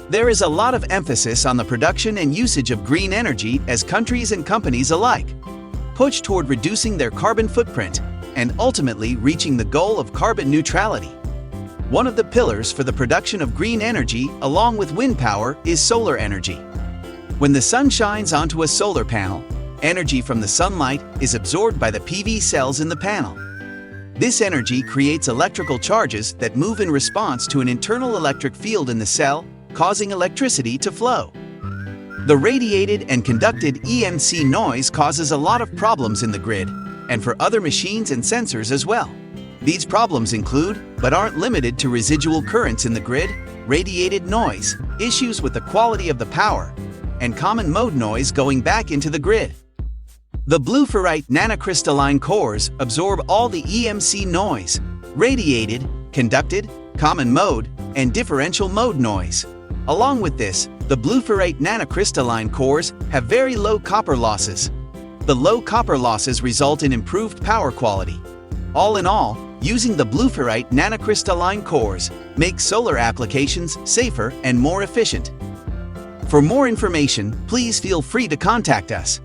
There is a lot of emphasis on the production and usage of green energy as countries and companies alike push toward reducing their carbon footprint and ultimately reaching the goal of carbon neutrality. One of the pillars for the production of green energy, along with wind power, is solar energy. When the sun shines onto a solar panel, energy from the sunlight is absorbed by the PV cells in the panel. This energy creates electrical charges that move in response to an internal electric field in the cell, causing electricity to flow. The radiated and conducted EMC noise causes a lot of problems in the grid, and for other machines and sensors as well. These problems include, but aren't limited to, residual currents in the grid, radiated noise, issues with the quality of the power, and common mode noise going back into the grid. The Blueferrite nanocrystalline cores absorb all the EMC noise, radiated, conducted, common mode, and differential mode noise. Along with this, the Blueferrite nanocrystalline cores have very low copper losses. The low copper losses result in improved power quality. All in all, using the Blueferrite nanocrystalline cores makes solar applications safer and more efficient. For more information, please feel free to contact us.